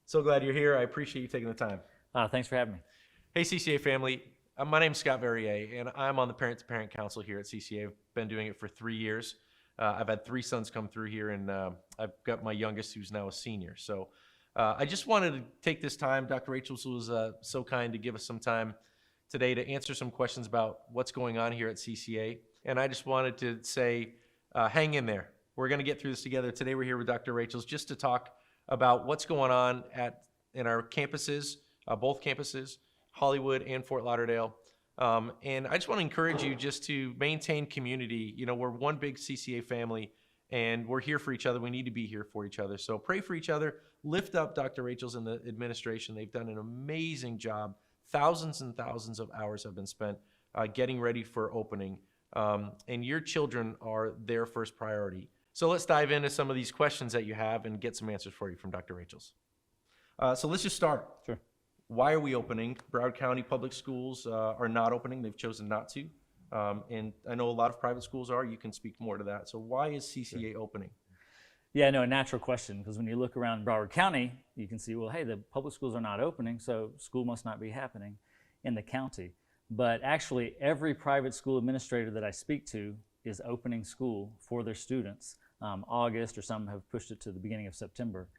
So glad you're here. I appreciate you taking the time. Thanks for having me. Hey, CCA family. My name's Scott Verrier, and I'm on the Parent-to-Parent Council here at CCA. I've been doing it for 3 years. I've had 3 sons come through here, and I've got my youngest who's now a senior. So I just wanted to take this time. Dr. Rachels was so kind to give us some time today to answer some questions about what's going on here at CCA. And I just wanted to say, hang in there. We're going to get through this together. Today we're here with Dr. Rachels just to talk about what's going on in our campuses, both campuses, Hollywood and Fort Lauderdale. And I just want to encourage you just to maintain community. You know, we're one big CCA family, and we're here for each other. We need to be here for each other. So pray for each other. Lift up Dr. Rachels and the administration. They've done an amazing job. Thousands and thousands of hours have been spent getting ready for opening. And your children are their first priority. So let's dive into some of these questions that you have and get some answers for you from Dr. Rachels. So let's just start. Sure. Why are we opening? Broward County Public Schools are not opening. They've chosen not to. And I know a lot of private schools are. You can speak more to that. So why is CCA opening? Yeah, no, a natural question, because when you look around Broward County, you can see, well, hey, the public schools are not opening, so school must not be happening in the county. But actually, every private school administrator that I speak to is opening school for their students. August, or some have pushed it to the beginning of September.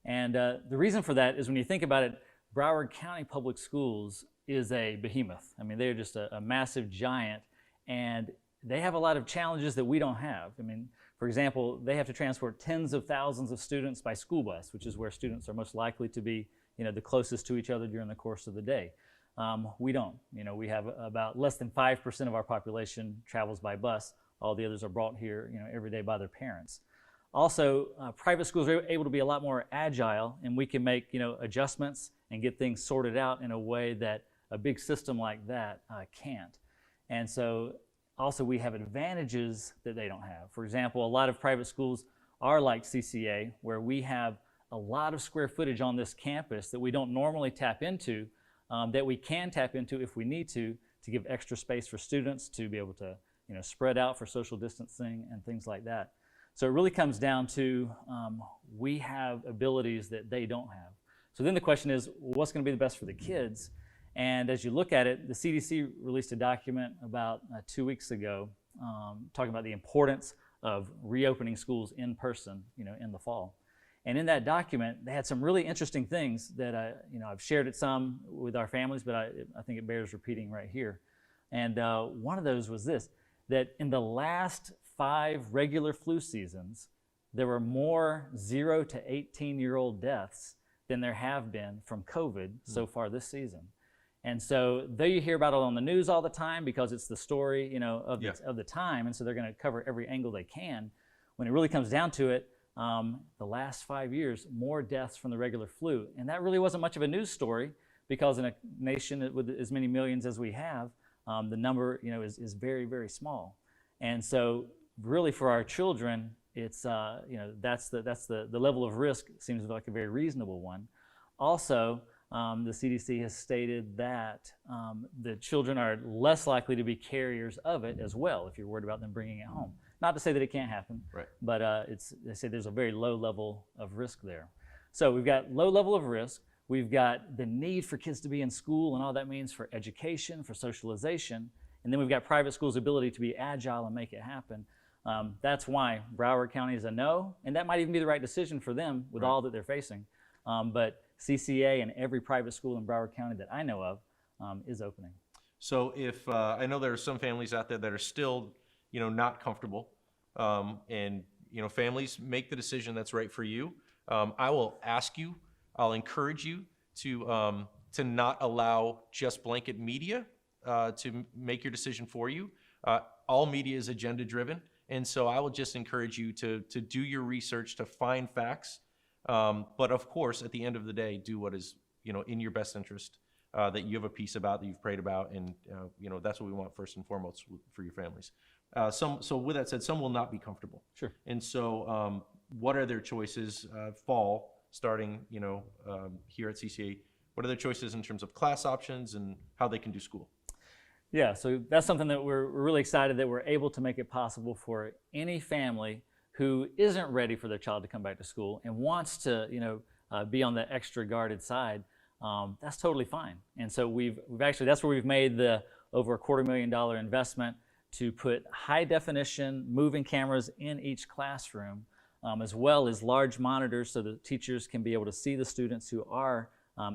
And the reason for that is when you think about it, Broward County Public Schools is a behemoth. I mean, they're just a massive giant, and they have a lot of challenges that we don't have. I mean, for example, they have to transport tens of thousands of students by school bus, which is where students are most likely to be, you know, the closest to each other during the course of the day. We don't. You know, we have about less than 5% of our population travels by bus. All the others are brought here, you know, every day by their parents. Also, private schools are able to be a lot more agile, and we can make, you know, adjustments and get things sorted out in a way that a big system like that can't. And so also we have advantages that they don't have. For example, a lot of private schools are like CCA, where we have a lot of square footage on this campus that we don't normally tap into, that we can tap into if we need to give extra space for students to be able to, you know, spread out for social distancing and things like that. So it really comes down to we have abilities that they don't have. So then the question is, what's going to be the best for the kids? And as you look at it, the CDC released a document about 2 weeks ago talking about the importance of reopening schools in person, you know, in the fall. And in that document, they had some really interesting things that I've shared it some with our families, but I think it bears repeating right here. And one of those was this, that in the last 5 regular flu seasons, there were more 0 to 18-year-old deaths than there have been from COVID so far this season. And so though you hear about it on the news all the time because it's the story, you know, of the time, and so they're going to cover every angle they can, when it really comes down to it, the last 5 years, more deaths from the regular flu. And that really wasn't much of a news story because in a nation with as many millions as we have, the number, you know, is very, very small. And so really for our children, it's, you know, that's the level of risk seems like a very reasonable one. Also, the CDC has stated that the children are less likely to be carriers of it as well if you're worried about them bringing it home. Not to say that it can't happen, right, but they say there's a very low level of risk there. So we've got low level of risk. We've got the need for kids to be in school and all that means for education, for socialization. And then we've got private schools' ability to be agile and make it happen. That's why Broward County is a no, and that might even be the right decision for them with all that they're facing. But CCA and every private school in Broward County that I know of is opening. So if I know there are some families out there that are still, you know, not comfortable, and you know, families make the decision that's right for you. I will ask you, I'll encourage you to not allow just blanket media to make your decision for you. All media is agenda driven, and so I will just encourage you to do your research, to find facts. But of course, at the end of the day, do what is, you know, in your best interest, that you have a peace about, that you've prayed about, and you know, that's what we want first and foremost for your families. So with that said, some will not be comfortable. Sure. And so what are their choices fall starting, you know, here at CCA? What are their choices in terms of class options and how they can do school? Yeah, so that's something that we're really excited that we're able to make it possible for any family who isn't ready for their child to come back to school and wants to, you know, be on the extra guarded side, that's totally fine. And so we've actually, that's where we've made the over $250,000 investment to put high definition moving cameras in each classroom, as well as large monitors so the teachers can be able to see the students who are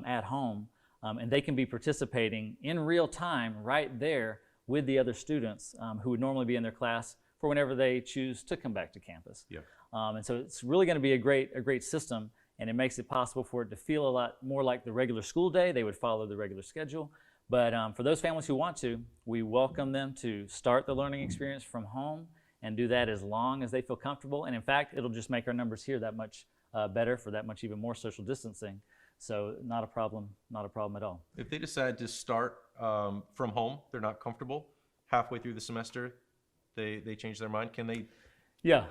at home, and they can be participating in real time right there with the other students who would normally be in their class for whenever they choose to come back to campus. Yeah. And so it's really going to be a great system, and it makes it possible for it to feel a lot more like the regular school day. They would follow the regular schedule. But for those families who want to, we welcome them to start the learning experience from home and do that as long as they feel comfortable. And in fact, it'll just make our numbers here that much better for that much even more social distancing. So not a problem at all. If they decide to start from home, they're not comfortable, halfway through the semester, they change their mind, can they? Yeah,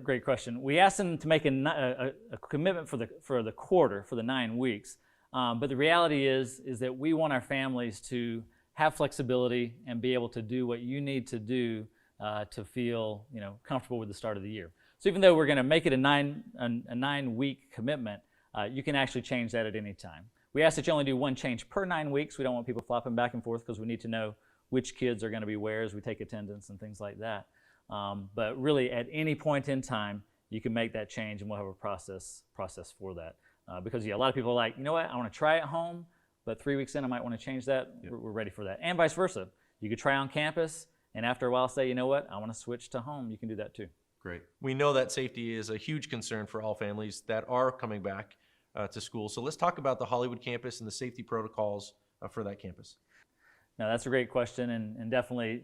great question. We asked them to make a commitment for the quarter, for the 9 weeks. But the reality is that we want our families to have flexibility and be able to do what you need to do to feel comfortable with the start of the year. So even though we're going to make it a 9-week commitment, you can actually change that at any time. We ask that you only do one change per 9 weeks. We don't want people flopping back and forth because we need to know which kids are going to be where as we take attendance and things like that. But really, at any point in time, you can make that change, and we'll have a process for that. Because a lot of people are like, you know what, I want to try at home, but 3 weeks in, I might want to change that. Yep. We're ready for that. And vice versa. You could try on campus, and after a while say, you know what, I want to switch to home. You can do that too. Great. We know that safety is a huge concern for all families that are coming back to school. So let's talk about the Hollywood campus and the safety protocols for that campus. Now, that's a great question, and definitely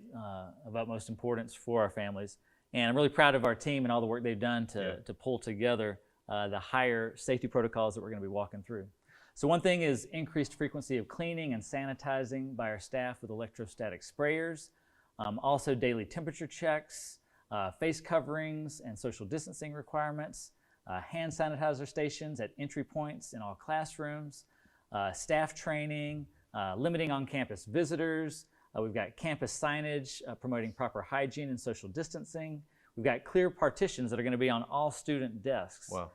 of utmost importance for our families. And I'm really proud of our team and all the work they've done to pull together the higher safety protocols that we're going to be walking through. So one thing is increased frequency of cleaning and sanitizing by our staff with electrostatic sprayers. Also daily temperature checks, face coverings and social distancing requirements, hand sanitizer stations at entry points in all classrooms, staff training, limiting on-campus visitors. We've got campus signage promoting proper hygiene and social distancing. We've got clear partitions that are going to be on all student desks. Wow.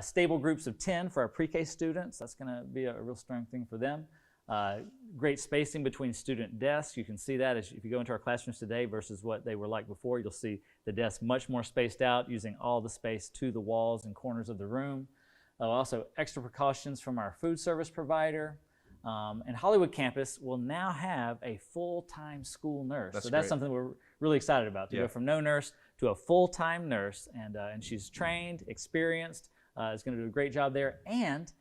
Stable groups of 10 for our pre-K students. That's going to be a real strong thing for them. Great spacing between student desks. You can see that if you go into our classrooms today versus what they were like before. You'll see the desks much more spaced out, using all the space to the walls and corners of the room. Also, extra precautions from our food service provider. And Hollywood campus will now have a full-time school nurse. That's great. Something we're really excited about, to go from no nurse to a full-time nurse. And she's trained, experienced, is going to do a great job there. And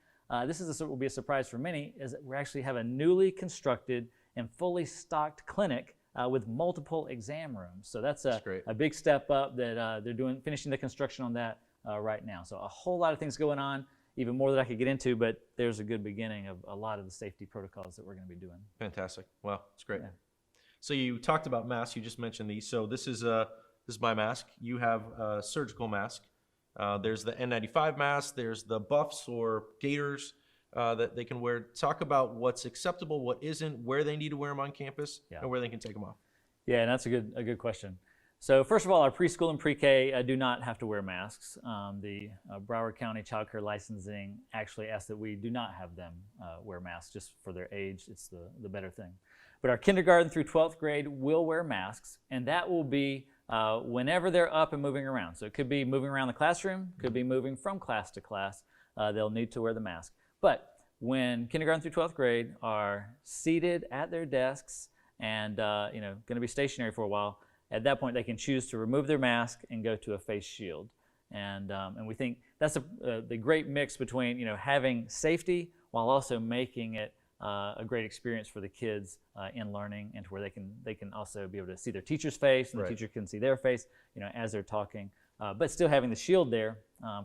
this will be a surprise for many, is that we actually have a newly constructed and fully stocked clinic with multiple exam rooms. So that's a big step up that they're finishing the construction on that right now. So a whole lot of things going on. Even more that I could get into, but there's a good beginning of a lot of the safety protocols that we're going to be doing. Fantastic. Wow, it's great. Yeah. So you talked about masks. You just mentioned these. So this is my mask. You have a surgical mask. There's the N95 mask. There's the buffs or gaiters that they can wear. Talk about what's acceptable, what isn't, where they need to wear them on campus, and where they can take them off. Yeah, and that's a good question. So first of all, our preschool and pre-K do not have to wear masks. The Broward County Child Care Licensing actually asks that we do not have them wear masks just for their age. It's the better thing. But our kindergarten through 12th grade will wear masks, and that will be whenever they're up and moving around. So it could be moving around the classroom, could be moving from class to class. They'll need to wear the mask. But when kindergarten through 12th grade are seated at their desks and going to be stationary for a while, at that point, they can choose to remove their mask and go to a face shield. And we think that's the great mix between having safety while also making it a great experience for the kids in learning, and to where they can also be able to see their teacher's face, and the teacher can see their face as they're talking, but still having the shield there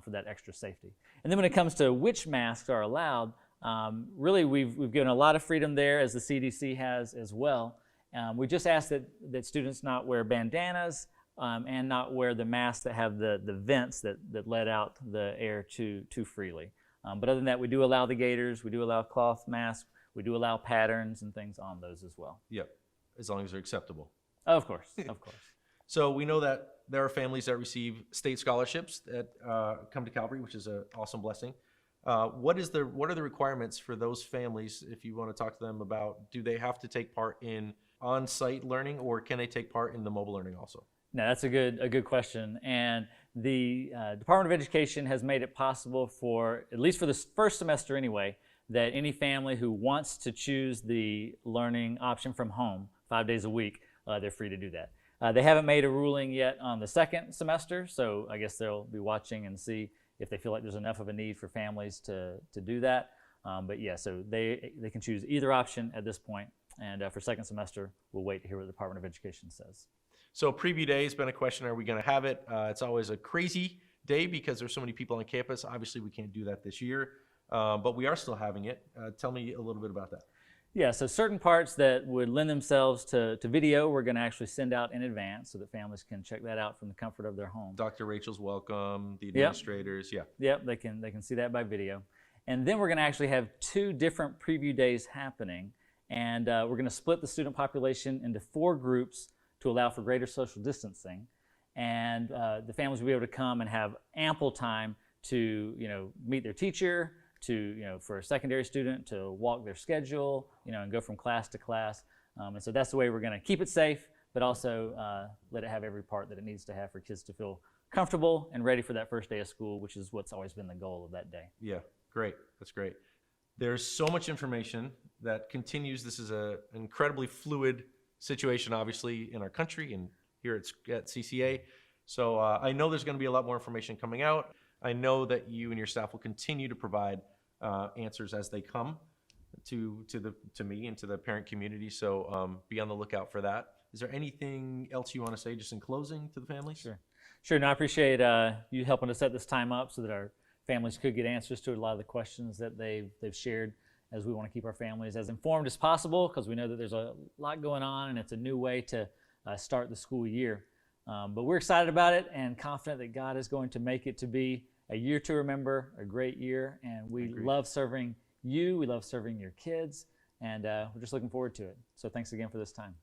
for that extra safety. And then when it comes to which masks are allowed, really we've given a lot of freedom there, as the CDC has as well. We just ask that students not wear bandanas and not wear the masks that have the vents that let out the air too freely. But other than that, we do allow the gaiters, we do allow cloth masks, we do allow patterns and things on those as well. Yep, as long as they're acceptable. Of course, of course. So we know that there are families that receive state scholarships that come to Calvary, which is an awesome blessing. what are the requirements for those families if you want to talk to them about, do they have to take part in on-site learning, or can they take part in the mobile learning also? No, that's a good question. And the Department of Education has made it possible for, at least for the first semester anyway, that any family who wants to choose the learning option from home 5 days a week, they're free to do that. They haven't made a ruling yet on the second semester, so I guess they'll be watching and see if they feel like there's enough of a need for families to do that. But yeah, so they can choose either option at this point. And for second semester, we'll wait to hear what the Department of Education says. So preview day has been a question, are we going to have it? It's always a crazy day because there's so many people on campus. Obviously, we can't do that this year, but we are still having it. Tell me a little bit about that. Yeah, so certain parts that would lend themselves to video, we're going to actually send out in advance so that families can check that out from the comfort of their home. Dr. Rachel's welcome, the administrators, Yep, they can see that by video. And then we're going to actually have 2 different preview days happening, and we're going to split the student population into 4 groups to allow for greater social distancing. And the families will be able to come and have ample time to meet their teacher, to for a secondary student to walk their schedule, and go from class to class. And so that's the way we're going to keep it safe, but also let it have every part that it needs to have for kids to feel comfortable and ready for that first day of school, which is what's always been the goal of that day. Yeah, great. That's great. There's so much information that continues. This is an incredibly fluid situation, obviously, in our country and here at CCA. So I know there's going to be a lot more information coming out. I know that you and your staff will continue to provide answers as they come to me and to the parent community. So be on the lookout for that. Is there anything else you want to say just in closing to the families? Sure. No, I appreciate you helping to set this time up so that our families could get answers to a lot of the questions that they've shared, as we want to keep our families as informed as possible, because we know that there's a lot going on and it's a new way to start the school year. But we're excited about it and confident that God is going to make it to be a year to remember, a great year. And we love serving you. We love serving your kids. And we're just looking forward to it. So thanks again for this time.